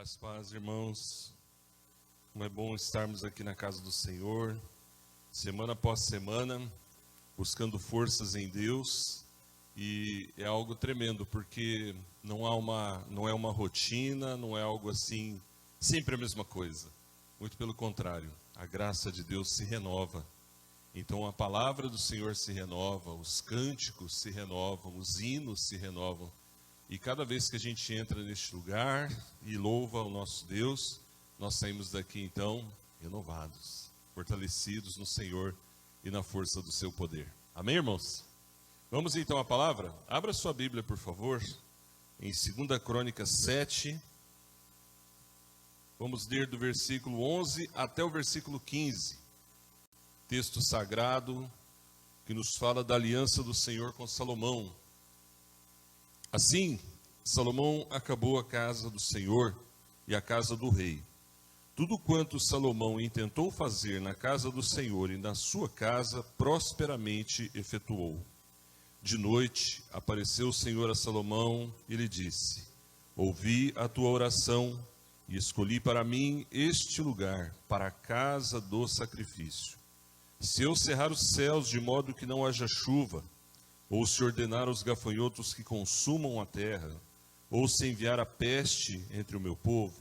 Graças a paz, irmãos. Como é bom estarmos aqui na casa do Senhor, semana após semana, buscando forças em Deus. E é algo tremendo, porque não é uma rotina, não é algo assim, sempre a mesma coisa. Muito pelo contrário, a graça de Deus se renova. Então a palavra do Senhor se renova, os cânticos se renovam, os hinos se renovam. E cada vez que a gente entra neste lugar e louva o nosso Deus, nós saímos daqui então renovados, fortalecidos no Senhor e na força do seu poder. Amém, irmãos? Vamos então à palavra? Abra sua Bíblia, por favor, em 2 Crônicas 7. Vamos ler do versículo 11 até o versículo 15. Texto sagrado que nos fala da aliança do Senhor com Salomão. Assim, Salomão acabou a casa do Senhor e a casa do rei. Tudo quanto Salomão intentou fazer na casa do Senhor e na sua casa, prosperamente efetuou. De noite, apareceu o Senhor a Salomão e lhe disse: ouvi a tua oração e escolhi para mim este lugar, para a casa do sacrifício. Se eu cerrar os céus de modo que não haja chuva, ou se ordenar aos gafanhotos que consumam a terra, ou se enviar a peste entre o meu povo,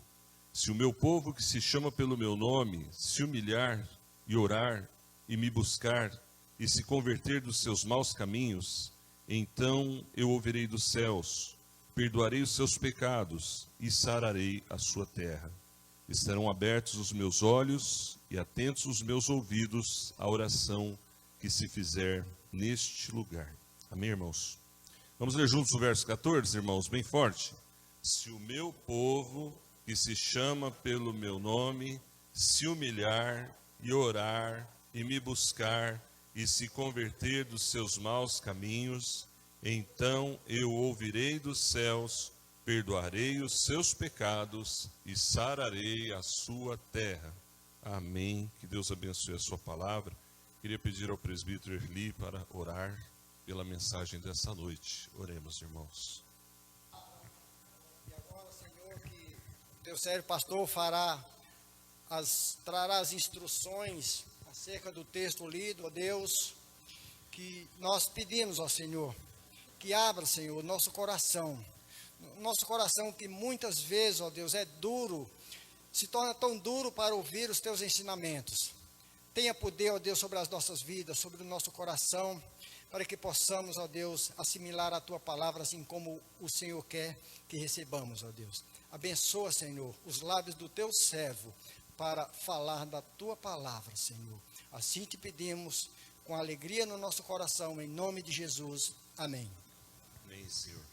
se o meu povo que se chama pelo meu nome se humilhar e orar e me buscar e se converter dos seus maus caminhos, então eu ouvirei dos céus, perdoarei os seus pecados e sararei a sua terra. Estarão abertos os meus olhos e atentos os meus ouvidos à oração que se fizer neste lugar. Amém, irmãos? Vamos ler juntos o verso 14, irmãos, bem forte. Se o meu povo, que se chama pelo meu nome, se humilhar e orar e me buscar e se converter dos seus maus caminhos, então eu ouvirei dos céus, perdoarei os seus pecados e sararei a sua terra. Amém. Que Deus abençoe a sua palavra. Queria pedir ao presbítero Erli para orar pela mensagem dessa noite. Oremos, irmãos. E agora, Senhor, que o teu servo pastor trará as instruções acerca do texto lido, ó Deus, que nós pedimos, ó Senhor, que abra, Senhor, nosso coração que muitas vezes, ó Deus, é duro, se torna tão duro para ouvir os teus ensinamentos. Tenha poder, ó Deus, sobre as nossas vidas, sobre o nosso coração, para que possamos, ó Deus, assimilar a tua palavra assim como o Senhor quer que recebamos, ó Deus. Abençoa, Senhor, os lábios do teu servo para falar da tua palavra, Senhor. Assim te pedimos, com alegria no nosso coração, em nome de Jesus. Amém. Amém, Senhor.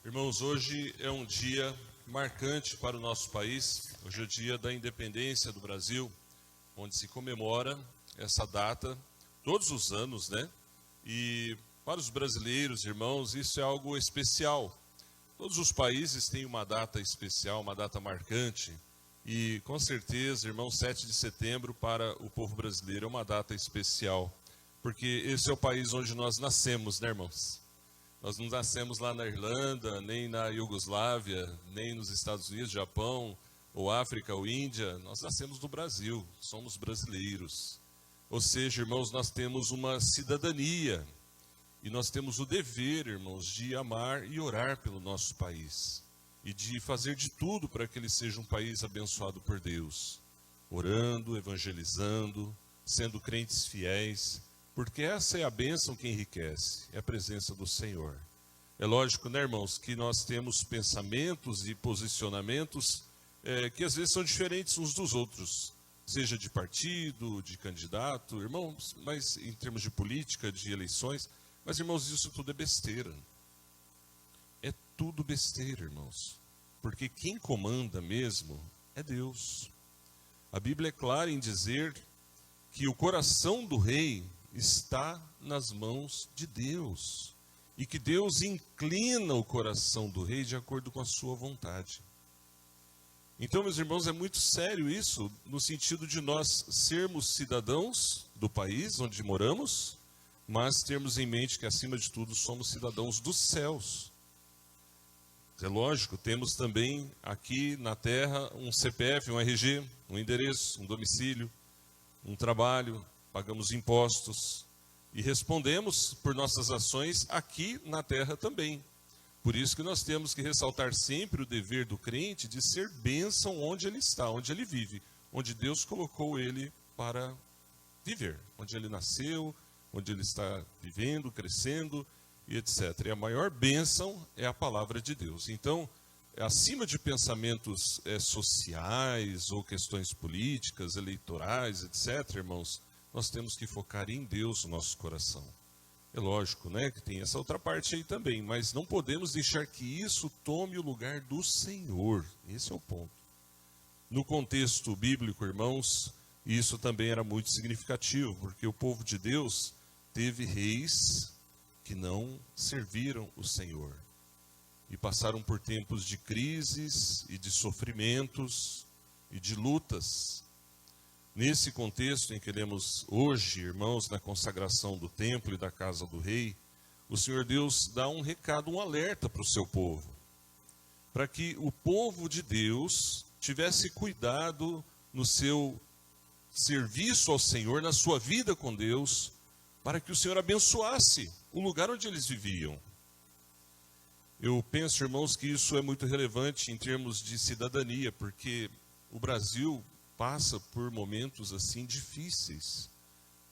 Irmãos, hoje é um dia marcante para o nosso país. Hoje é o dia da independência do Brasil, onde se comemora essa data todos os anos, né? E para os brasileiros, irmãos, isso é algo especial. Todos os países têm uma data especial, uma data marcante. E com certeza, irmãos, 7 de setembro para o povo brasileiro é uma data especial. Porque esse é o país onde nós nascemos, né, irmãos? Nós não nascemos lá na Irlanda, nem na Iugoslávia, nem nos Estados Unidos, Japão, ou África, ou Índia. Nós nascemos no Brasil, somos brasileiros. Ou seja, irmãos, nós temos uma cidadania e nós temos o dever, irmãos, de amar e orar pelo nosso país e de fazer de tudo para que ele seja um país abençoado por Deus, orando, evangelizando, sendo crentes fiéis, porque essa é a bênção que enriquece, é a presença do Senhor. É lógico, né, irmãos, que nós temos pensamentos e posicionamentos que às vezes são diferentes uns dos outros, seja de partido, de candidato, irmãos, mas em termos de política, de eleições, mas, irmãos, isso tudo é besteira. É tudo besteira, irmãos, porque quem comanda mesmo é Deus. A Bíblia é clara em dizer que o coração do rei está nas mãos de Deus e que Deus inclina o coração do rei de acordo com a sua vontade. Então, meus irmãos, é muito sério isso, no sentido de nós sermos cidadãos do país onde moramos, mas termos em mente que, acima de tudo, somos cidadãos dos céus. É lógico, temos também aqui na terra um CPF, um RG, um endereço, um domicílio, um trabalho, pagamos impostos e respondemos por nossas ações aqui na terra também. Por isso que nós temos que ressaltar sempre o dever do crente de ser bênção onde ele está, onde ele vive, onde Deus colocou ele para viver, onde ele nasceu, onde ele está vivendo, crescendo e etc. E a maior bênção é a palavra de Deus. Então, acima de pensamentos sociais ou questões políticas, eleitorais, etc., irmãos, nós temos que focar em Deus no nosso coração. É lógico, né, que tem essa outra parte aí também, mas não podemos deixar que isso tome o lugar do Senhor. Esse é o ponto. No contexto bíblico, irmãos, isso também era muito significativo, porque o povo de Deus teve reis que não serviram o Senhor e passaram por tempos de crises e de sofrimentos e de lutas. Nesse contexto em que lemos hoje, irmãos, na consagração do templo e da casa do rei, o Senhor Deus dá um recado, um alerta para o seu povo, para que o povo de Deus tivesse cuidado no seu serviço ao Senhor, na sua vida com Deus, para que o Senhor abençoasse o lugar onde eles viviam. Eu penso, irmãos, que isso é muito relevante em termos de cidadania, porque o Brasil passa por momentos assim difíceis,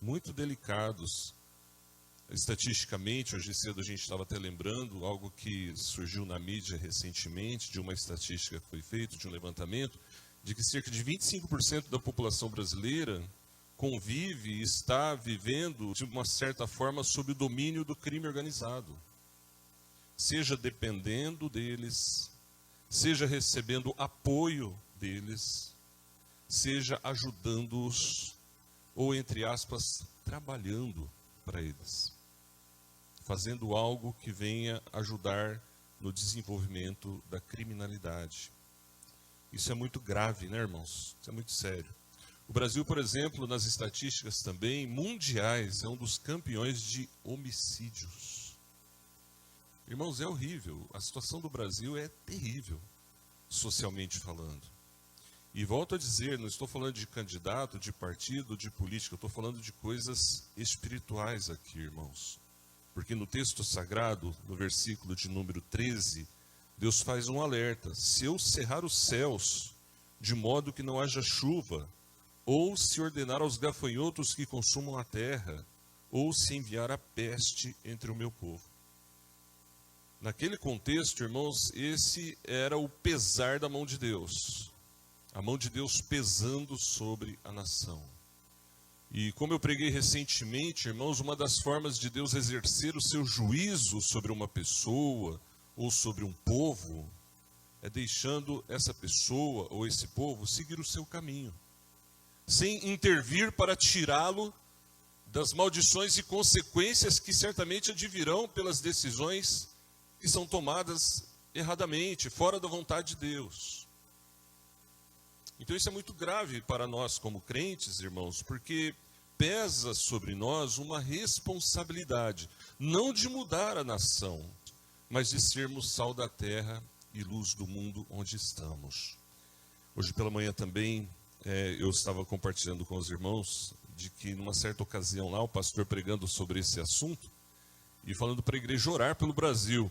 muito delicados. Estatisticamente, hoje cedo a gente estava até lembrando, algo que surgiu na mídia recentemente, de uma estatística que foi feita, de um levantamento, de que cerca de 25% da população brasileira convive e está vivendo, de uma certa forma, sob o domínio do crime organizado. Seja dependendo deles, seja recebendo apoio deles, seja ajudando-os, ou, entre aspas, trabalhando para eles, fazendo algo que venha ajudar no desenvolvimento da criminalidade. Isso é muito grave, né, irmãos? Isso é muito sério. O Brasil, por exemplo, nas estatísticas também mundiais, é um dos campeões de homicídios. Irmãos, é horrível. A situação do Brasil é terrível, socialmente falando. E volto a dizer, não estou falando de candidato, de partido, de política, eu estou falando de coisas espirituais aqui, irmãos. Porque no texto sagrado, no versículo de número 13, Deus faz um alerta: se eu cerrar os céus, de modo que não haja chuva, ou se ordenar aos gafanhotos que consumam a terra, ou se enviar a peste entre o meu povo. Naquele contexto, irmãos, esse era o pesar da mão de Deus. A mão de Deus pesando sobre a nação. E como eu preguei recentemente, irmãos, uma das formas de Deus exercer o seu juízo sobre uma pessoa ou sobre um povo é deixando essa pessoa ou esse povo seguir o seu caminho, sem intervir para tirá-lo das maldições e consequências que certamente advirão pelas decisões que são tomadas erradamente, fora da vontade de Deus. Então isso é muito grave para nós como crentes, irmãos, porque pesa sobre nós uma responsabilidade, não de mudar a nação, mas de sermos sal da terra e luz do mundo onde estamos. Hoje pela manhã também eu estava compartilhando com os irmãos de que numa certa ocasião lá, o pastor pregando sobre esse assunto e falando para a igreja orar pelo Brasil.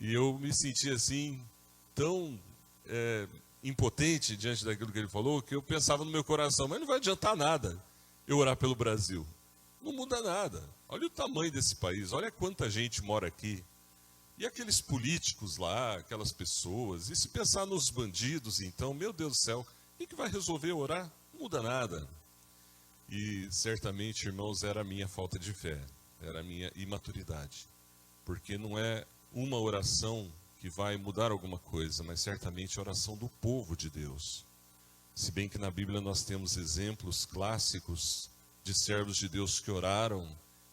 E eu me senti assim, tão impotente diante daquilo que ele falou, que eu pensava no meu coração, mas não vai adiantar nada eu orar pelo Brasil. Não muda nada. Olha o tamanho desse país, olha quanta gente mora aqui. E aqueles políticos lá, aquelas pessoas, e se pensar nos bandidos, então, meu Deus do céu, o que vai resolver orar? Não muda nada. E certamente, irmãos, era a minha falta de fé, era a minha imaturidade. Porque não é uma oração que vai mudar alguma coisa, mas certamente a oração do povo de Deus. Se bem que na Bíblia nós temos exemplos clássicos de servos de Deus que oraram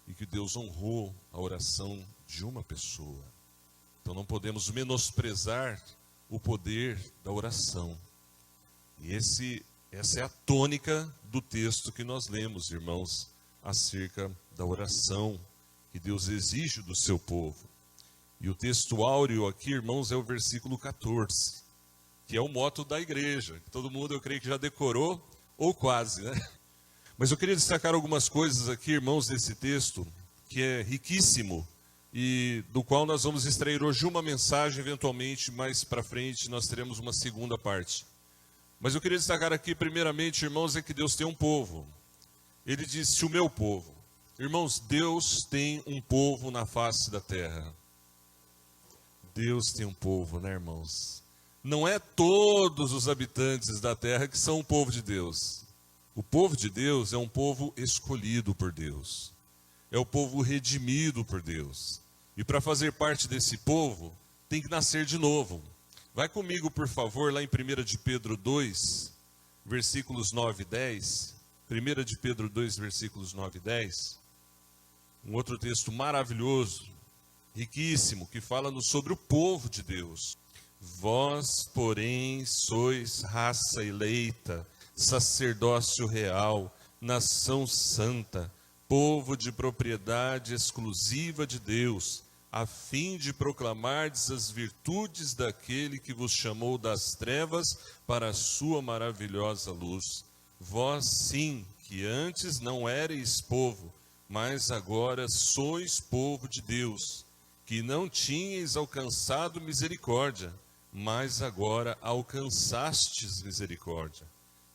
e que Deus honrou a oração de uma pessoa. Então não podemos menosprezar o poder da oração. E essa é a tônica do texto que nós lemos, irmãos, acerca da oração que Deus exige do seu povo. E o texto áureo aqui, irmãos, é o versículo 14, que é o moto da igreja. Todo mundo, eu creio que já decorou, ou quase, né? Mas eu queria destacar algumas coisas aqui, irmãos, desse texto, que é riquíssimo, e do qual nós vamos extrair hoje uma mensagem, eventualmente, mais para frente, nós teremos uma segunda parte. Mas eu queria destacar aqui, primeiramente, irmãos, é que Deus tem um povo. Ele disse, o meu povo. Irmãos, Deus tem um povo na face da terra. Deus tem um povo, né, irmãos? Não é todos os habitantes da terra que são o povo de Deus. O povo de Deus é um povo escolhido por Deus. É o povo redimido por Deus. E para fazer parte desse povo, tem que nascer de novo. Vai comigo, por favor, lá em 1 de Pedro 2, versículos 9 e 10. 1 de Pedro 2, versículos 9 e 10. Um outro texto maravilhoso, riquíssimo, que fala-nos sobre o povo de Deus. Vós, porém, sois raça eleita, sacerdócio real, nação santa, povo de propriedade exclusiva de Deus, a fim de proclamardes as virtudes daquele que vos chamou das trevas para a sua maravilhosa luz. Vós sim, que antes não éreis povo, mas agora sois povo de Deus, que não tinhais alcançado misericórdia, mas agora alcançastes misericórdia.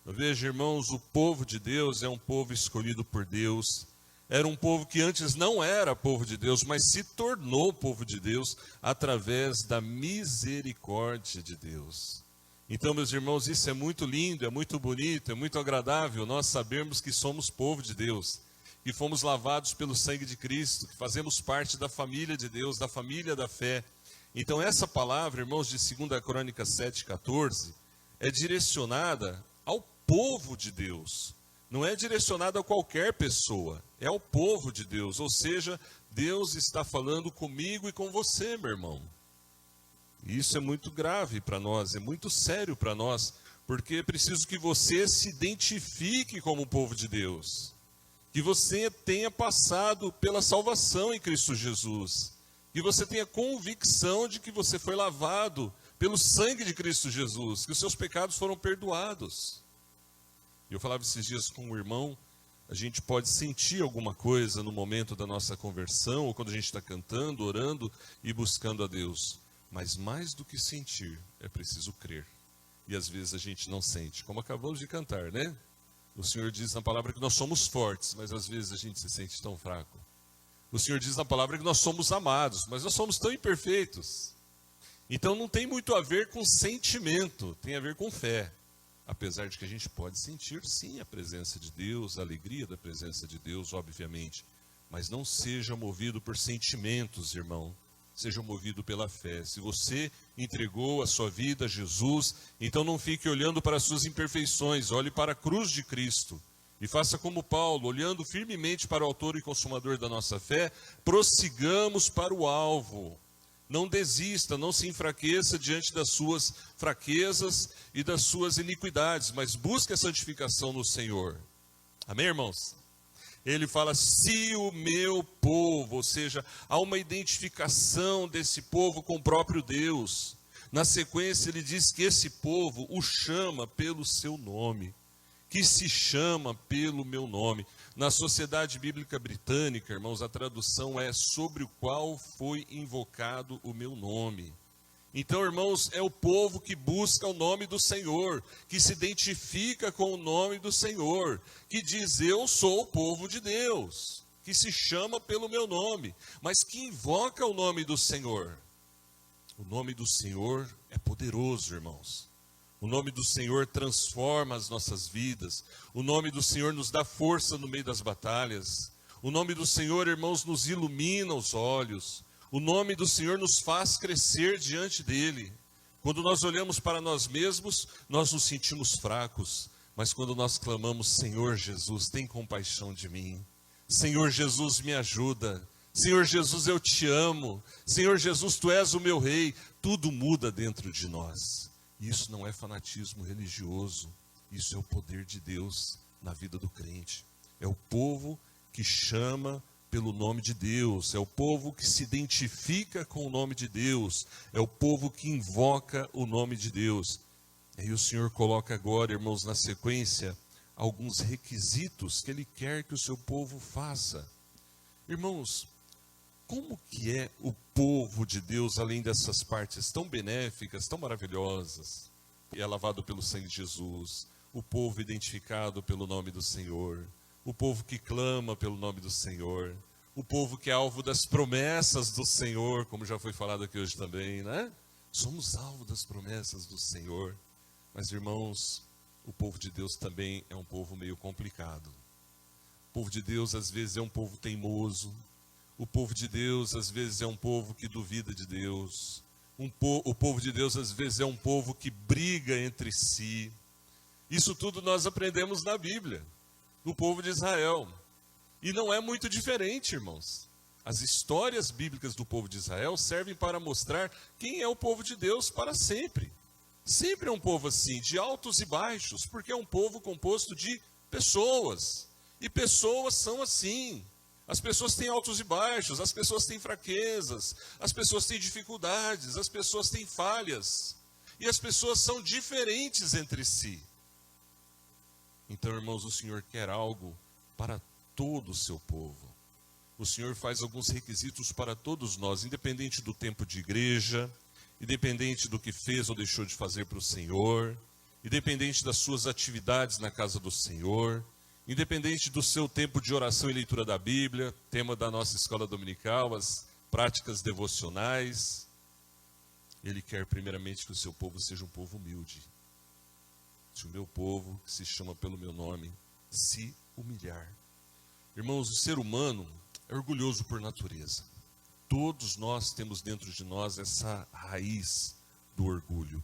Veja, irmãos, o povo de Deus é um povo escolhido por Deus. Era um povo que antes não era povo de Deus, mas se tornou povo de Deus através da misericórdia de Deus. Então, meus irmãos, isso é muito lindo, é muito bonito, é muito agradável nós sabermos que somos povo de Deus, que fomos lavados pelo sangue de Cristo, que fazemos parte da família de Deus, da família da fé. Então, essa palavra, irmãos, de 2 Crônicas 7,14, é direcionada ao povo de Deus. Não é direcionada a qualquer pessoa, é ao povo de Deus. Ou seja, Deus está falando comigo e com você, meu irmão. E isso é muito grave para nós, é muito sério para nós, porque é preciso que você se identifique como povo de Deus. Que você tenha passado pela salvação em Cristo Jesus. Que você tenha convicção de que você foi lavado pelo sangue de Cristo Jesus, que os seus pecados foram perdoados. Eu falava esses dias com um irmão, a gente pode sentir alguma coisa no momento da nossa conversão, ou quando a gente está cantando, orando e buscando a Deus. Mas mais do que sentir, é preciso crer. E às vezes a gente não sente, como acabamos de cantar, né? O Senhor diz na palavra que nós somos fortes, mas às vezes a gente se sente tão fraco. O Senhor diz na palavra que nós somos amados, mas nós somos tão imperfeitos. Então não tem muito a ver com sentimento, tem a ver com fé. Apesar de que a gente pode sentir, sim, a presença de Deus, a alegria da presença de Deus, obviamente. Mas não seja movido por sentimentos, irmão. Seja movido pela fé. Se você entregou a sua vida a Jesus, então não fique olhando para as suas imperfeições. Olhe para a cruz de Cristo. E faça como Paulo, olhando firmemente para o autor e consumador da nossa fé, prossigamos para o alvo. Não desista, não se enfraqueça diante das suas fraquezas e das suas iniquidades, mas busque a santificação no Senhor. Amém, irmãos? Ele fala, se o meu povo, ou seja, há uma identificação desse povo com o próprio Deus. Na sequência ele diz que esse povo o chama pelo seu nome, que se chama pelo meu nome. Na Sociedade Bíblica Britânica, irmãos, a tradução é sobre o qual foi invocado o meu nome. Então, irmãos, é o povo que busca o nome do Senhor, que se identifica com o nome do Senhor, que diz, eu sou o povo de Deus, que se chama pelo meu nome, mas que invoca o nome do Senhor. O nome do Senhor é poderoso, irmãos. O nome do Senhor transforma as nossas vidas. O nome do Senhor nos dá força no meio das batalhas. O nome do Senhor, irmãos, nos ilumina os olhos. O nome do Senhor nos faz crescer diante dele. Quando nós olhamos para nós mesmos, nós nos sentimos fracos. Mas quando nós clamamos, Senhor Jesus, tem compaixão de mim. Senhor Jesus, me ajuda. Senhor Jesus, eu te amo. Senhor Jesus, tu és o meu rei. Tudo muda dentro de nós. Isso não é fanatismo religioso, isso é o poder de Deus na vida do crente. É o povo que chama pelo nome de Deus, é o povo que se identifica com o nome de Deus, é o povo que invoca o nome de Deus. E aí o Senhor coloca agora, irmãos, na sequência, alguns requisitos que Ele quer que o seu povo faça. Irmãos, como que é o povo de Deus, além dessas partes tão benéficas, tão maravilhosas? É lavado pelo sangue de Jesus, o povo identificado pelo nome do Senhor, o povo que clama pelo nome do Senhor, o povo que é alvo das promessas do Senhor, como já foi falado aqui hoje também, né? Somos alvo das promessas do Senhor. Mas, irmãos, o povo de Deus também é um povo meio complicado. O povo de Deus, às vezes, é um povo teimoso. O povo de Deus, às vezes, é um povo que duvida de Deus. O povo de Deus, às vezes, é um povo que briga entre si. Isso tudo nós aprendemos na Bíblia, no povo de Israel. E não é muito diferente, irmãos. As histórias bíblicas do povo de Israel servem para mostrar quem é o povo de Deus para sempre. Sempre é um povo assim, de altos e baixos, porque é um povo composto de pessoas. E pessoas são assim. As pessoas têm altos e baixos, as pessoas têm fraquezas, as pessoas têm dificuldades, as pessoas têm falhas. E as pessoas são diferentes entre si. Então, irmãos, o Senhor quer algo para todo o seu povo. O Senhor faz alguns requisitos para todos nós, independente do tempo de igreja, independente do que fez ou deixou de fazer para o Senhor, independente das suas atividades na casa do Senhor, independente do seu tempo de oração e leitura da Bíblia, tema da nossa escola dominical, as práticas devocionais. Ele quer primeiramente que o seu povo seja um povo humilde. Se o meu povo, que se chama pelo meu nome, se humilhar. Irmãos, o ser humano é orgulhoso por natureza. Todos nós temos dentro de nós essa raiz do orgulho.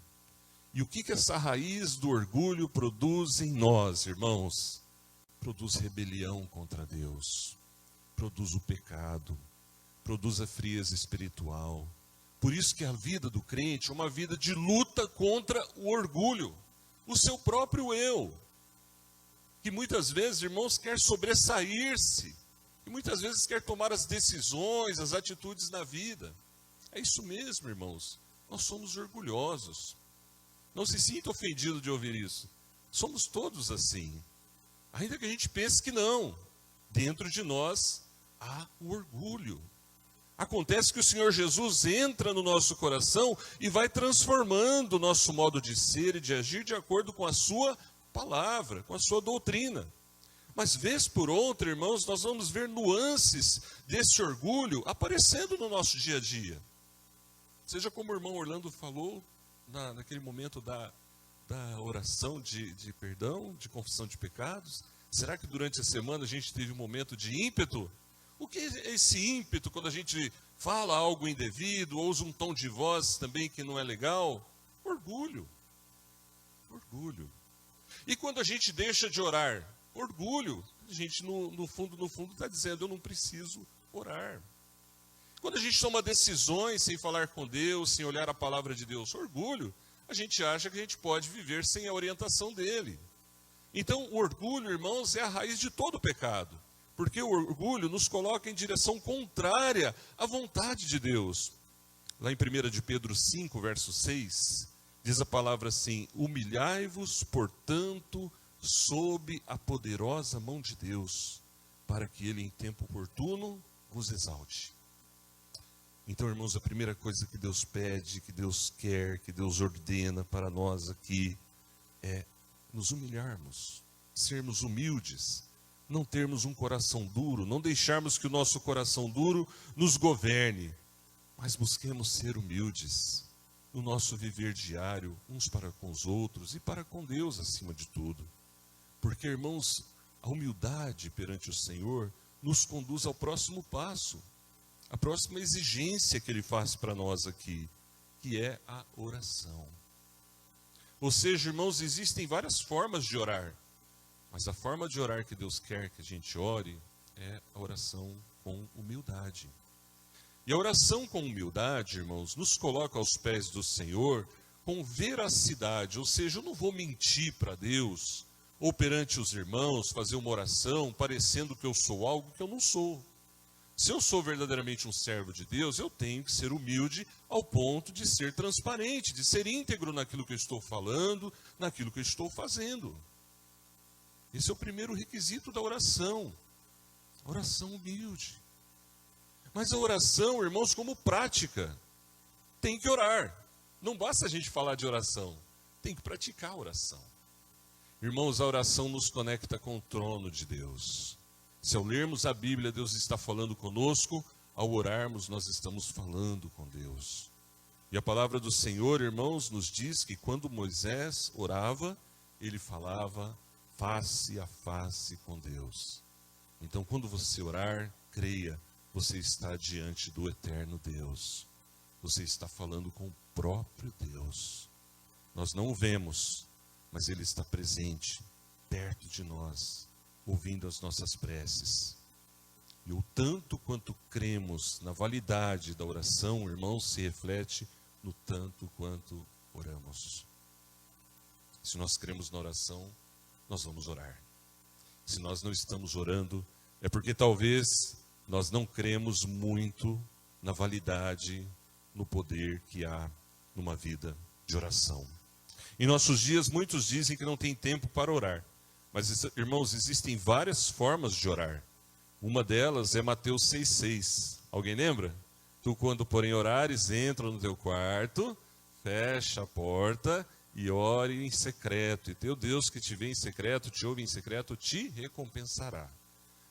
E o que essa raiz do orgulho produz em nós, irmãos? Produz rebelião contra Deus, produz o pecado, produz a frieza espiritual. Por isso que a vida do crente é uma vida de luta contra o orgulho, o seu próprio eu, que muitas vezes, irmãos, quer sobressair-se, e muitas vezes quer tomar as decisões, as atitudes na vida. É isso mesmo, irmãos, nós somos orgulhosos. Não se sinta ofendido de ouvir isso. Somos todos assim. Ainda que a gente pense que não. Dentro de nós há o orgulho. Acontece que o Senhor Jesus entra no nosso coração e vai transformando o nosso modo de ser e de agir de acordo com a sua palavra, com a sua doutrina. Mas vez por outra, irmãos, nós vamos ver nuances desse orgulho aparecendo no nosso dia a dia. Seja como o irmão Orlando falou, naquele momento da oração de perdão, de confissão de pecados. Será que durante a semana a gente teve um momento de ímpeto? O que é esse ímpeto quando a gente fala algo indevido, ou usa um tom de voz também que não é legal? Orgulho. Orgulho. E quando a gente deixa de orar? Orgulho. A gente no fundo está dizendo, eu não preciso orar. Quando a gente toma decisões sem falar com Deus, sem olhar a palavra de Deus, orgulho, a gente acha que a gente pode viver sem a orientação dele. Então, o orgulho, irmãos, é a raiz de todo pecado, porque o orgulho nos coloca em direção contrária à vontade de Deus. Lá em 1 de Pedro 5, verso 6, diz a palavra assim: humilhai-vos, portanto, sob a poderosa mão de Deus, para que ele em tempo oportuno vos exalte. Então, irmãos, a primeira coisa que Deus pede, que Deus quer, que Deus ordena para nós aqui é nos humilharmos, sermos humildes, não termos um coração duro, não deixarmos que o nosso coração duro nos governe, mas busquemos ser humildes no nosso viver diário, uns para com os outros e para com Deus acima de tudo. Porque, irmãos, a humildade perante o Senhor nos conduz ao próximo passo, a próxima exigência que Ele faz para nós aqui, que é a oração. Ou seja, irmãos, existem várias formas de orar, mas a forma de orar que Deus quer que a gente ore é a oração com humildade. E a oração com humildade, irmãos, nos coloca aos pés do Senhor com veracidade, ou seja, eu não vou mentir para Deus, ou perante os irmãos, fazer uma oração parecendo que eu sou algo que eu não sou. Se eu sou verdadeiramente um servo de Deus, eu tenho que ser humilde ao ponto de ser transparente, de ser íntegro naquilo que eu estou falando, naquilo que eu estou fazendo. Esse é o primeiro requisito da oração. Oração humilde. Mas a oração, irmãos, como prática, tem que orar. Não basta a gente falar de oração, tem que praticar a oração. Irmãos, a oração nos conecta com o trono de Deus. Se ao lermos a Bíblia, Deus está falando conosco, ao orarmos, nós estamos falando com Deus. E a palavra do Senhor, irmãos, nos diz que quando Moisés orava, ele falava face a face com Deus. Então, quando você orar, creia, você está diante do eterno Deus. Você está falando com o próprio Deus. Nós não o vemos, mas Ele está presente, perto de nós, ouvindo as nossas preces. E o tanto quanto cremos na validade da oração, irmãos, se reflete no tanto quanto oramos. Se nós cremos na oração, nós vamos orar. Se nós não estamos orando, é porque talvez nós não cremos muito na validade, no poder que há numa vida de oração. Em nossos dias, muitos dizem que não tem tempo para orar. Mas, irmãos, existem várias formas de orar. Uma delas é Mateus 6,6. Alguém lembra? Tu, quando porém orares, entra no teu quarto, fecha a porta e ore em secreto. E teu Deus que te vê em secreto, te ouve em secreto, te recompensará.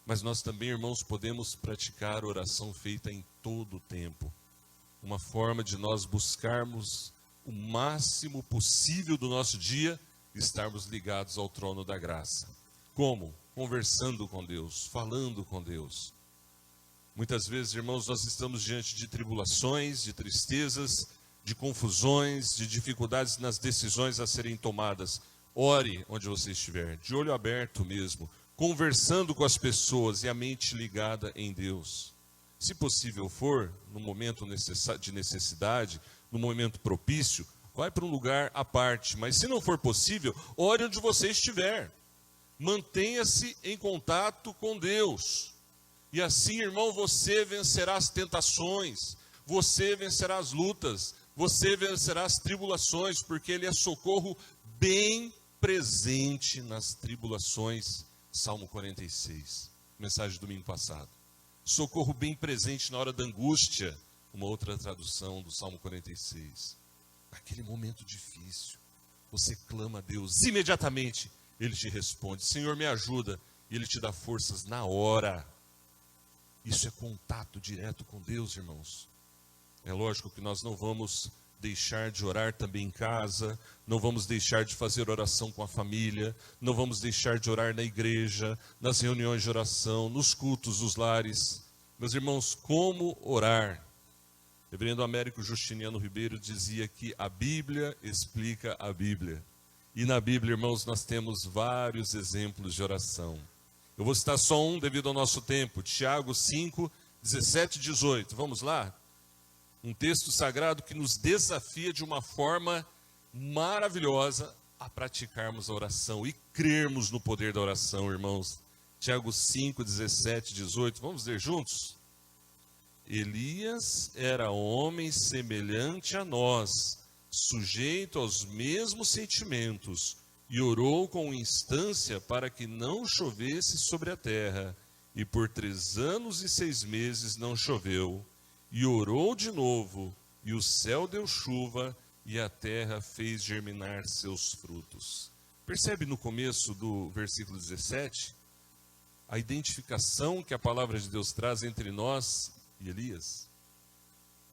Mas nós também, irmãos, podemos praticar oração feita em todo o tempo. Uma forma de nós buscarmos o máximo possível do nosso dia, estarmos ligados ao trono da graça. Como? Conversando com Deus, falando com Deus. Muitas vezes, irmãos, nós estamos diante de tribulações, de tristezas, de confusões, de dificuldades nas decisões a serem tomadas. Ore onde você estiver, de olho aberto mesmo, conversando com as pessoas e a mente ligada em Deus. Se possível for, no momento de necessidade, no momento propício, vai para um lugar à parte. Mas se não for possível, ore onde você estiver. Mantenha-se em contato com Deus. E assim, irmão, você vencerá as tentações, você vencerá as lutas, você vencerá as tribulações, porque Ele é socorro bem presente nas tribulações. Salmo 46, mensagem do domingo passado. Socorro bem presente na hora da angústia, uma outra tradução do Salmo 46. Naquele momento difícil, você clama a Deus, imediatamente Ele te responde, Senhor, me ajuda, e Ele te dá forças na hora. Isso é contato direto com Deus, irmãos. É lógico que nós não vamos deixar de orar também em casa, não vamos deixar de fazer oração com a família, não vamos deixar de orar na igreja, nas reuniões de oração, nos cultos dos lares. Meus irmãos, como orar? Reverendo Américo Justiniano Ribeiro dizia que a Bíblia explica a Bíblia. E na Bíblia, irmãos, nós temos vários exemplos de oração. Eu vou citar só um devido ao nosso tempo. Tiago 5, 17 e 18. Vamos lá? Um texto sagrado que nos desafia de uma forma maravilhosa a praticarmos a oração e crermos no poder da oração, irmãos. Tiago 5, 17 e 18. Vamos ler juntos? Elias era homem semelhante a nós, sujeito aos mesmos sentimentos, e orou com instância para que não chovesse sobre a terra. E por 3 anos e 6 meses não choveu. E orou de novo, e o céu deu chuva, e a terra fez germinar seus frutos. Percebe no começo do versículo 17? A identificação que a palavra de Deus traz entre nós e Elias?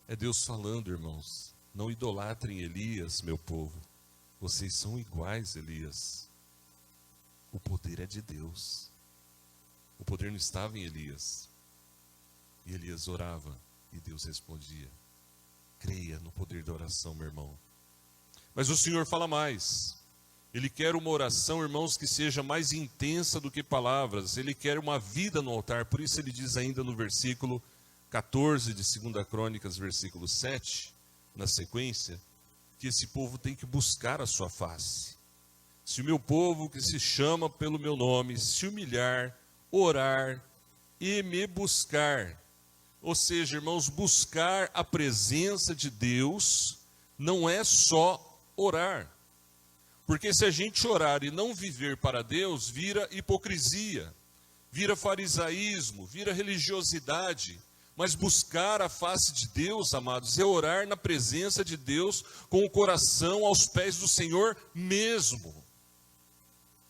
É Deus falando, irmãos. Não idolatrem Elias, meu povo. Vocês são iguais, Elias. O poder é de Deus. O poder não estava em Elias. E Elias orava e Deus respondia. Creia no poder da oração, meu irmão. Mas o Senhor fala mais. Ele quer uma oração, irmãos, que seja mais intensa do que palavras. Ele quer uma vida no altar. Por isso ele diz ainda no versículo 14 de 2 Crônicas, versículo 7, na sequência, que esse povo tem que buscar a sua face. Se o meu povo, que se chama pelo meu nome, se humilhar, orar e me buscar, Ou seja, irmãos, buscar a presença de Deus não é só orar. Porque se a gente orar e não viver para Deus, vira hipocrisia, vira farisaísmo, vira religiosidade. Mas buscar a face de Deus, amados, é orar na presença de Deus com o coração aos pés do Senhor mesmo.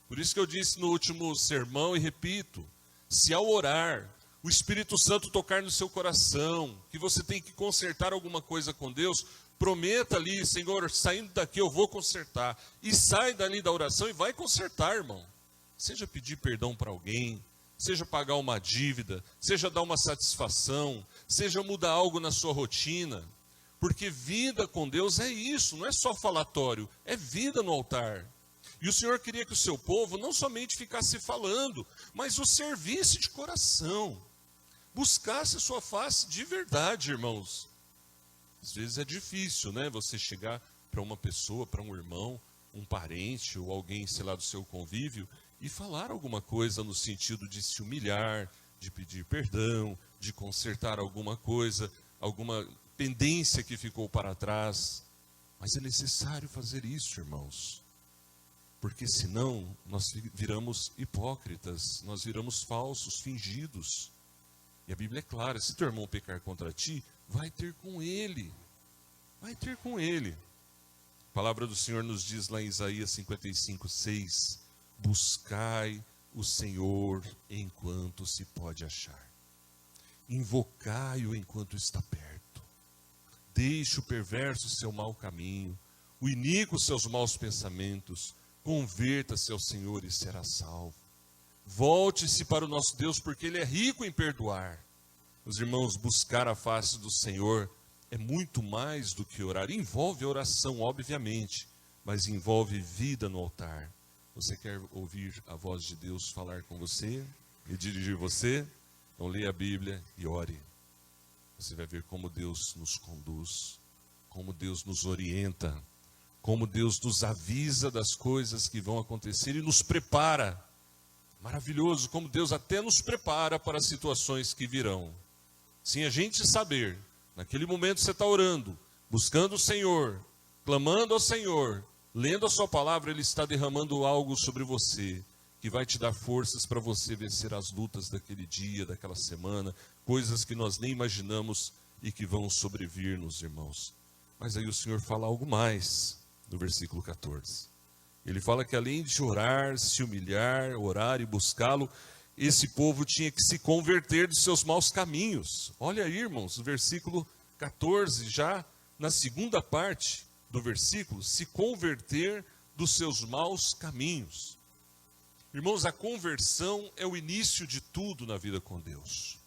Por isso que eu disse no último sermão e repito, se ao orar, o Espírito Santo tocar no seu coração, que você tem que consertar alguma coisa com Deus, prometa ali, Senhor, saindo daqui eu vou consertar. E sai dali da oração e vai consertar, irmão. Seja pedir perdão para alguém, seja pagar uma dívida, seja dar uma satisfação, seja mudar algo na sua rotina. Porque vida com Deus é isso, não é só falatório, é vida no altar. E o Senhor queria que o seu povo não somente ficasse falando, mas o servisse de coração. Buscasse a sua face de verdade, irmãos. Às vezes é difícil, né? Você chegar para uma pessoa, para um irmão, um parente ou alguém, sei lá, do seu convívio e falar alguma coisa no sentido de se humilhar, de pedir perdão, de consertar alguma coisa, alguma pendência que ficou para trás. Mas é necessário fazer isso, irmãos. Porque senão nós viramos hipócritas, nós viramos falsos, fingidos. E a Bíblia é clara, se teu irmão pecar contra ti, vai ter com ele. Vai ter com ele. A palavra do Senhor nos diz lá em Isaías 55:6, buscai o Senhor enquanto se pode achar. Invocai-o enquanto está perto. Deixe o perverso seu mau caminho, o iníquo seus maus pensamentos. Converta-se ao Senhor e será salvo. Volte-se para o nosso Deus, porque Ele é rico em perdoar. Os irmãos, buscar a face do Senhor é muito mais do que orar. Envolve oração, obviamente, mas envolve vida no altar. Você quer ouvir a voz de Deus falar com você e dirigir você? Então leia a Bíblia e ore. Você vai ver como Deus nos conduz, como Deus nos orienta, como Deus nos avisa das coisas que vão acontecer e nos prepara. Maravilhoso, como Deus até nos prepara para as situações que virão. Sem a gente saber, naquele momento você está orando, buscando o Senhor, clamando ao Senhor, lendo a sua palavra, Ele está derramando algo sobre você, que vai te dar forças para você vencer as lutas daquele dia, daquela semana, coisas que nós nem imaginamos e que vão sobrevir-nos, irmãos. Mas aí o Senhor fala algo mais. No versículo 14, ele fala que além de orar, se humilhar, orar e buscá-lo, esse povo tinha que se converter dos seus maus caminhos. Olha aí, irmãos, no versículo 14, já na segunda parte do versículo, se converter dos seus maus caminhos. Irmãos, a conversão é o início de tudo na vida com Deus.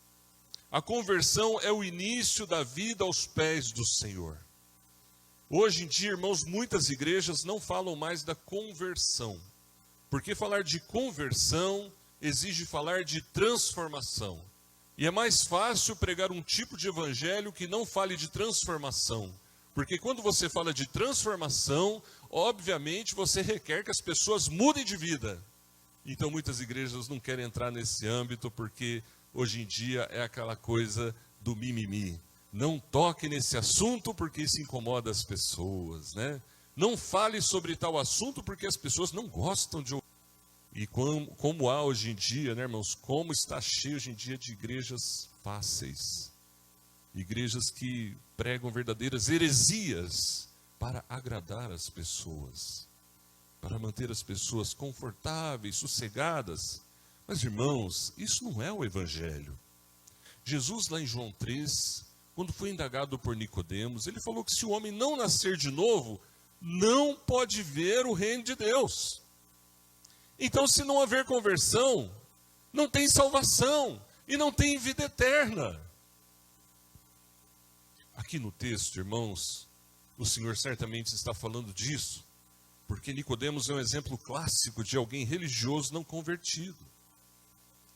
A conversão é o início da vida aos pés do Senhor. Hoje em dia, irmãos, muitas igrejas não falam mais da conversão, porque falar de conversão exige falar de transformação. E é mais fácil pregar um tipo de evangelho que não fale de transformação, porque quando você fala de transformação, obviamente você requer que as pessoas mudem de vida. Então muitas igrejas não querem entrar nesse âmbito, porque hoje em dia é aquela coisa do mimimi. Não toque nesse assunto porque isso incomoda as pessoas, né? Não fale sobre tal assunto porque as pessoas não gostam de ouvir. E como há hoje em dia, né, irmãos? Como está cheio hoje em dia de igrejas fáceis. Igrejas que pregam verdadeiras heresias para agradar as pessoas. Para manter as pessoas confortáveis, sossegadas. Mas, irmãos, isso não é o Evangelho. Jesus, lá em João 3... quando foi indagado por Nicodemos, ele falou que se o homem não nascer de novo, não pode ver o reino de Deus. Então, se não haver conversão, não tem salvação e não tem vida eterna. Aqui no texto, irmãos, o Senhor certamente está falando disso, porque Nicodemos é um exemplo clássico de alguém religioso não convertido.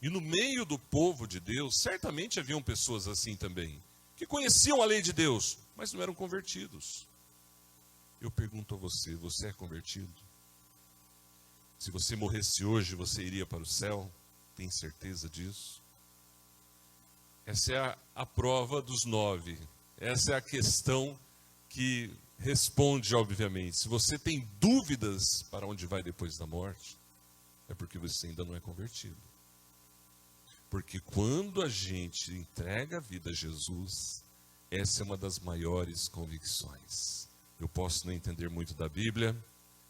E no meio do povo de Deus, certamente haviam pessoas assim também, que conheciam a lei de Deus, mas não eram convertidos. Eu pergunto a você, você é convertido? Se você morresse hoje, você iria para o céu? Tem certeza disso? Essa é a prova dos 9. Essa é a questão que responde, obviamente. Se você tem dúvidas para onde vai depois da morte, é porque você ainda não é convertido. Porque quando a gente entrega a vida a Jesus, essa é uma das maiores convicções. Eu posso não entender muito da Bíblia,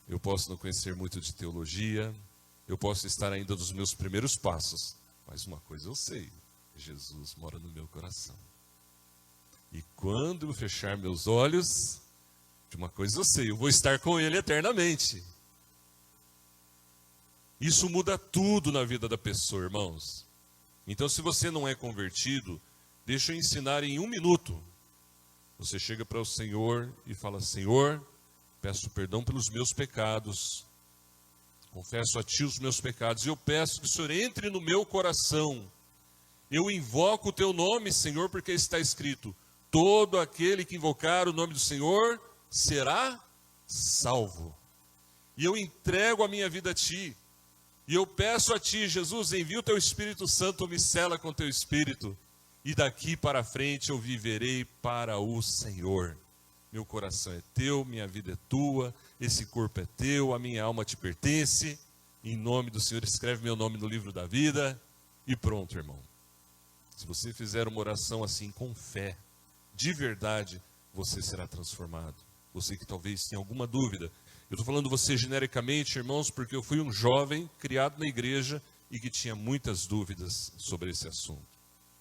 eu posso não conhecer muito de teologia, eu posso estar ainda nos meus primeiros passos, mas uma coisa eu sei: Jesus mora no meu coração. E quando eu fechar meus olhos, de uma coisa eu sei: eu vou estar com Ele eternamente. Isso muda tudo na vida da pessoa, irmãos. Então, se você não é convertido, deixa eu ensinar em 1 minuto. Você chega para o Senhor e fala: Senhor, peço perdão pelos meus pecados, confesso a Ti os meus pecados, e eu peço que o Senhor entre no meu coração. Eu invoco o Teu nome, Senhor, porque está escrito: todo aquele que invocar o nome do Senhor será salvo. E eu entrego a minha vida a Ti. E eu peço a Ti, Jesus, envia o Teu Espírito Santo, me sela com Teu Espírito. E daqui para frente eu viverei para o Senhor. Meu coração é Teu, minha vida é Tua, esse corpo é Teu, a minha alma Te pertence. Em nome do Senhor, escreve meu nome no livro da vida. E pronto, irmão. Se você fizer uma oração assim com fé, de verdade, você será transformado. Você que talvez tenha alguma dúvida. Eu estou falando você genericamente, irmãos, porque eu fui um jovem criado na igreja e que tinha muitas dúvidas sobre esse assunto.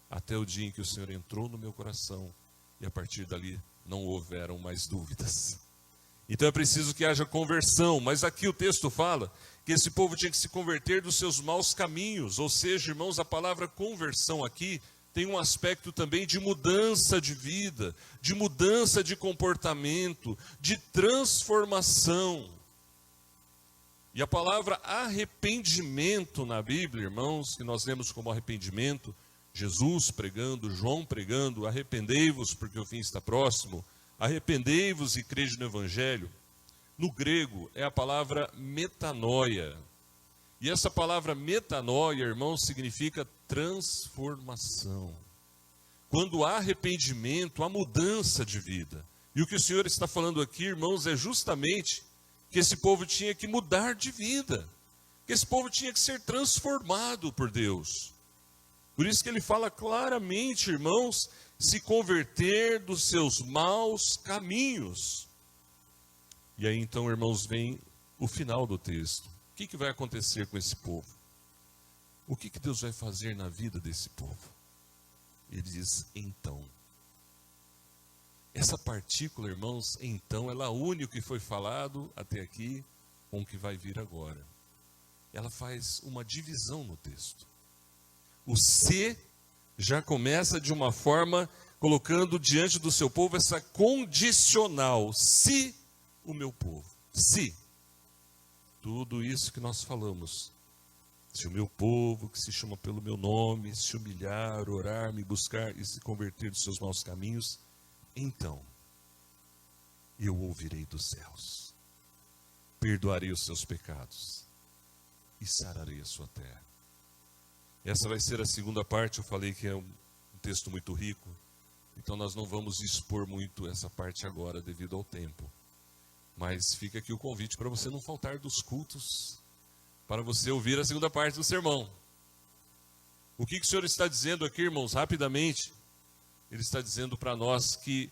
Até o dia em que o Senhor entrou no meu coração e a partir dali não houveram mais dúvidas. Então é preciso que haja conversão, mas aqui o texto fala que esse povo tinha que se converter dos seus maus caminhos, ou seja, irmãos, a palavra conversão aqui tem um aspecto também de mudança de vida, de mudança de comportamento, de transformação. E a palavra arrependimento na Bíblia, irmãos, que nós lemos como arrependimento, Jesus pregando, João pregando, arrependei-vos porque o fim está próximo, arrependei-vos e crede no Evangelho. No grego é a palavra metanoia. E essa palavra metanoia, irmãos, significa transformação. Quando há arrependimento, há mudança de vida. E o que o Senhor está falando aqui, irmãos, é justamente que esse povo tinha que mudar de vida. Que esse povo tinha que ser transformado por Deus. Por isso que ele fala claramente, irmãos, se converter dos seus maus caminhos. E aí então, irmãos, vem o final do texto. O que vai acontecer com esse povo? O que Deus vai fazer na vida desse povo? Ele diz, então. Essa partícula, irmãos, então, ela une o que foi falado até aqui com o que vai vir agora. Ela faz uma divisão no texto. O se já começa de uma forma colocando diante do seu povo essa condicional. Se o meu povo, se tudo isso que nós falamos, se o meu povo, que se chama pelo meu nome, se humilhar, orar, me buscar e se converter dos seus maus caminhos, então eu ouvirei dos céus, perdoarei os seus pecados e sararei a sua terra. Essa vai ser a segunda parte. Eu falei que é um texto muito rico, então nós não vamos expor muito essa parte agora devido ao tempo. Mas fica aqui o convite para você não faltar dos cultos, para você ouvir a segunda parte do sermão. O que o Senhor está dizendo aqui, irmãos, rapidamente? Ele está dizendo para nós que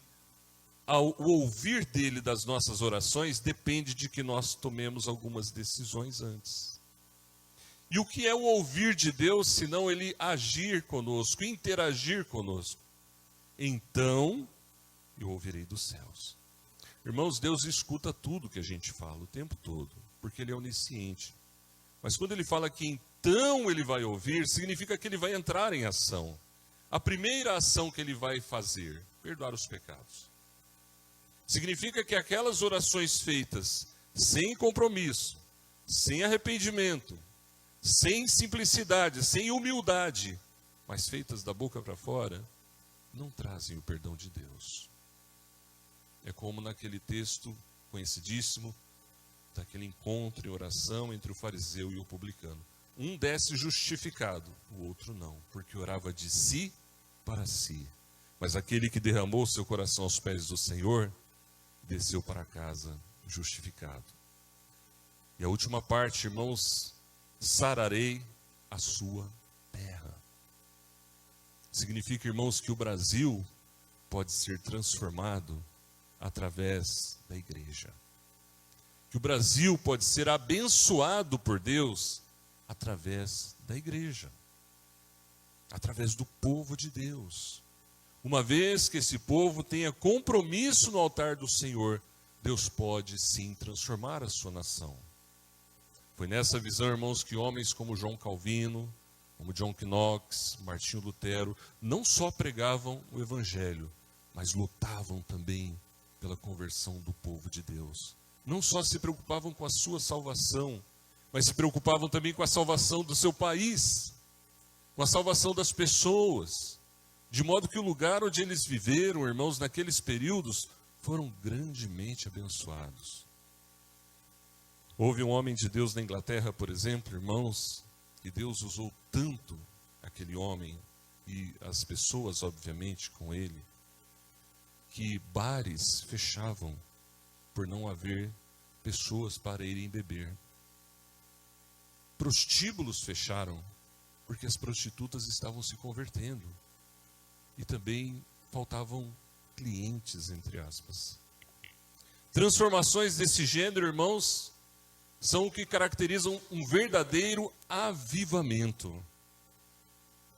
o ouvir dele das nossas orações depende de que nós tomemos algumas decisões antes. E o que é o ouvir de Deus, senão ele agir conosco, interagir conosco? Então, eu ouvirei dos céus. Irmãos, Deus escuta tudo que a gente fala o tempo todo, porque Ele é onisciente. Mas quando Ele fala que então Ele vai ouvir, significa que Ele vai entrar em ação. A primeira ação que Ele vai fazer, perdoar os pecados. Significa que aquelas orações feitas sem compromisso, sem arrependimento, sem simplicidade, sem humildade, mas feitas da boca para fora, não trazem o perdão de Deus. É como naquele texto conhecidíssimo, daquele encontro e oração entre o fariseu e o publicano. Um desce justificado, o outro não, porque orava de si para si. Mas aquele que derramou seu coração aos pés do Senhor, desceu para casa justificado. E a última parte, irmãos, sararei a sua terra. Significa, irmãos, que o Brasil pode ser transformado através da igreja. Que o Brasil pode ser abençoado por Deus através da igreja. Através do povo de Deus. Uma vez que esse povo tenha compromisso no altar do Senhor, Deus pode sim transformar a sua nação. Foi nessa visão, irmãos, que homens como João Calvino, como John Knox, Martinho Lutero, não só pregavam o Evangelho, mas lutavam também pela conversão do povo de Deus. Não só se preocupavam com a sua salvação, mas se preocupavam também com a salvação do seu país, com a salvação das pessoas, de modo que o lugar onde eles viveram, irmãos, naqueles períodos, foram grandemente abençoados. Houve um homem de Deus na Inglaterra, por exemplo, irmãos, que Deus usou tanto aquele homem e as pessoas, obviamente, com ele, que bares fechavam por não haver pessoas para irem beber. Prostíbulos fecharam porque as prostitutas estavam se convertendo. E também faltavam clientes, entre aspas. Transformações desse gênero, irmãos, são o que caracterizam um verdadeiro avivamento.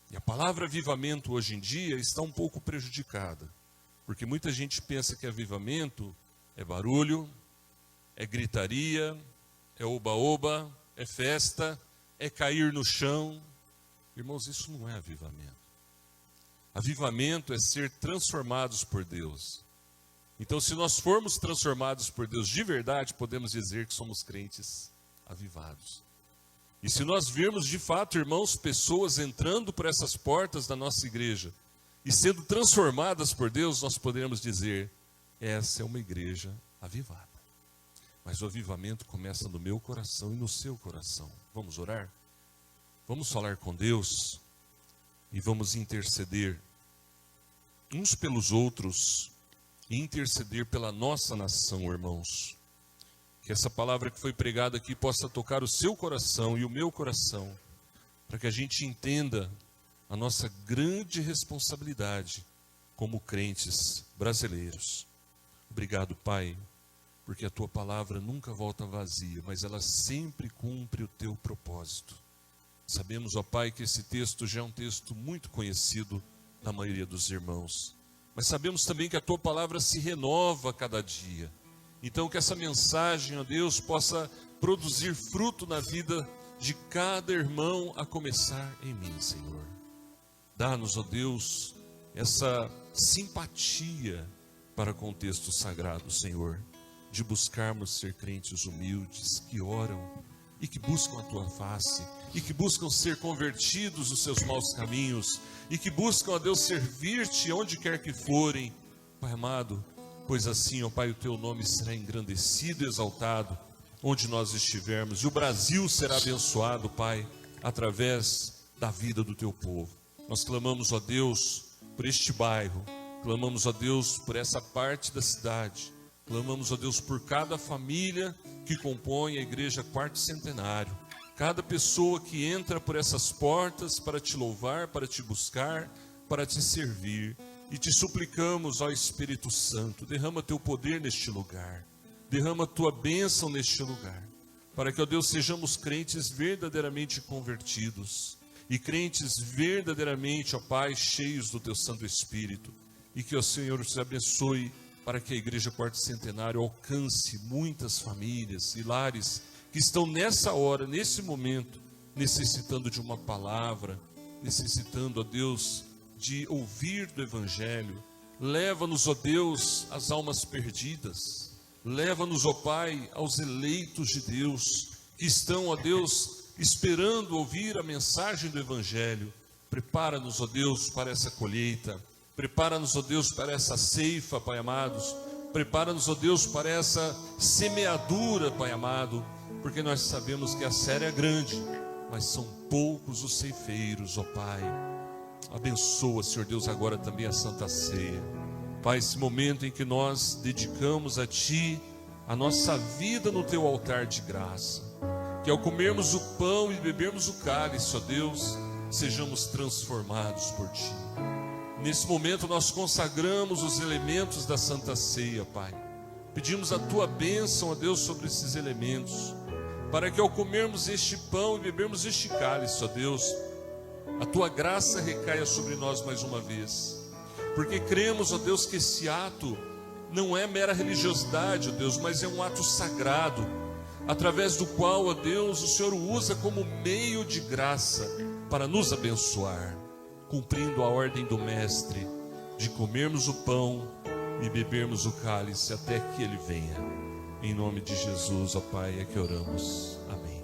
E a palavra avivamento hoje em dia está um pouco prejudicada, porque muita gente pensa que avivamento é barulho, é gritaria, é oba-oba, é festa, é cair no chão. Irmãos, isso não é avivamento. Avivamento é ser transformados por Deus. Então, se nós formos transformados por Deus de verdade, podemos dizer que somos crentes avivados. E se nós virmos de fato, irmãos, pessoas entrando por essas portas da nossa igreja e sendo transformadas por Deus, nós poderemos dizer, essa é uma igreja avivada. Mas o avivamento começa no meu coração e no seu coração. Vamos orar? Vamos falar com Deus e vamos interceder uns pelos outros e interceder pela nossa nação, irmãos. Que essa palavra que foi pregada aqui possa tocar o seu coração e o meu coração, para que a gente entenda a nossa grande responsabilidade como crentes brasileiros. Obrigado, Pai, porque a Tua palavra nunca volta vazia, mas ela sempre cumpre o Teu propósito. Sabemos, ó Pai, que esse texto já é um texto muito conhecido da maioria dos irmãos. Mas sabemos também que a Tua palavra se renova a cada dia. Então que essa mensagem, ó Deus, possa produzir fruto na vida de cada irmão, a começar em mim, Senhor. Dá-nos, ó Deus, essa simpatia para com o texto sagrado, Senhor, de buscarmos ser crentes humildes, que oram e que buscam a Tua face, e que buscam ser convertidos dos seus maus caminhos, e que buscam, ó Deus, servir-te onde quer que forem, Pai amado, pois assim, ó Pai, o Teu nome será engrandecido e exaltado, onde nós estivermos, e o Brasil será abençoado, Pai, através da vida do Teu povo. Nós clamamos, ó Deus, por este bairro, clamamos, ó Deus, por essa parte da cidade, clamamos, ó Deus, por cada família que compõe a Igreja Quarto Centenário, cada pessoa que entra por essas portas para Te louvar, para Te buscar, para Te servir. E Te suplicamos, ó Espírito Santo, derrama Teu poder neste lugar, derrama Tua bênção neste lugar, para que, ó Deus, sejamos crentes verdadeiramente convertidos, e crentes verdadeiramente, ó Pai, cheios do Teu Santo Espírito, e que o Senhor te abençoe, para que a Igreja Quarto Centenário alcance muitas famílias e lares que estão nessa hora, nesse momento, necessitando de uma palavra, necessitando, ó Deus, de ouvir do Evangelho. Leva-nos, ó Deus, às almas perdidas. Leva-nos, ó Pai, aos eleitos de Deus, que estão, ó Deus, esperando ouvir a mensagem do Evangelho. Prepara-nos, ó Deus, para essa colheita. Prepara-nos, ó Deus, para essa ceifa, Pai amados. Prepara-nos, ó Deus, para essa semeadura, Pai amado, porque nós sabemos que a série é grande, mas são poucos os ceifeiros, ó Pai. Abençoa, Senhor Deus, agora também a Santa Ceia. Pai, esse momento em que nós dedicamos a Ti a nossa vida no Teu altar de graça, que ao comermos o pão e bebermos o cálice, ó Deus, sejamos transformados por Ti. Nesse momento nós consagramos os elementos da Santa Ceia, Pai. Pedimos a Tua bênção, ó Deus, sobre esses elementos, para que ao comermos este pão e bebermos este cálice, ó Deus, a Tua graça recaia sobre nós mais uma vez. Porque cremos, ó Deus, que esse ato não é mera religiosidade, ó Deus, mas é um ato sagrado, através do qual, ó Deus, o Senhor o usa como meio de graça para nos abençoar, cumprindo a ordem do Mestre de comermos o pão e bebermos o cálice até que Ele venha. Em nome de Jesus, ó Pai, é que oramos. Amém.